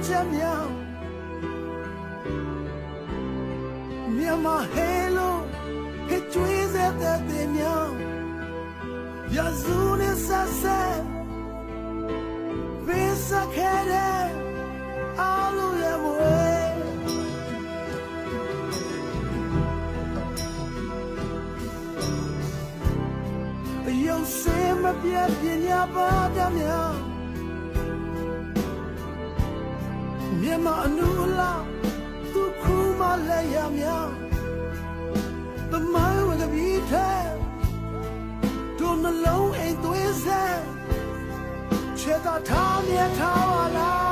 ချက်မြောင်မြန်မာဟဲလို့ဟစ်ကျွေးစေတဲ့တင်မြောင်ရာဇူနဲ့ဆက်ဆက်ပေးစခဲ့တဲ့အားလုံးရဲ့မွေရုပ်စင်မပြတ်ပညာပါတတ်မြောင်မြန်မာအနုလာသူခုမလဲရမြောင်သမိုင်းဝကပြီးတဲ့တို့နှလုံးအိမ်သွေးစဲချေတာထားမြဲထားပါလား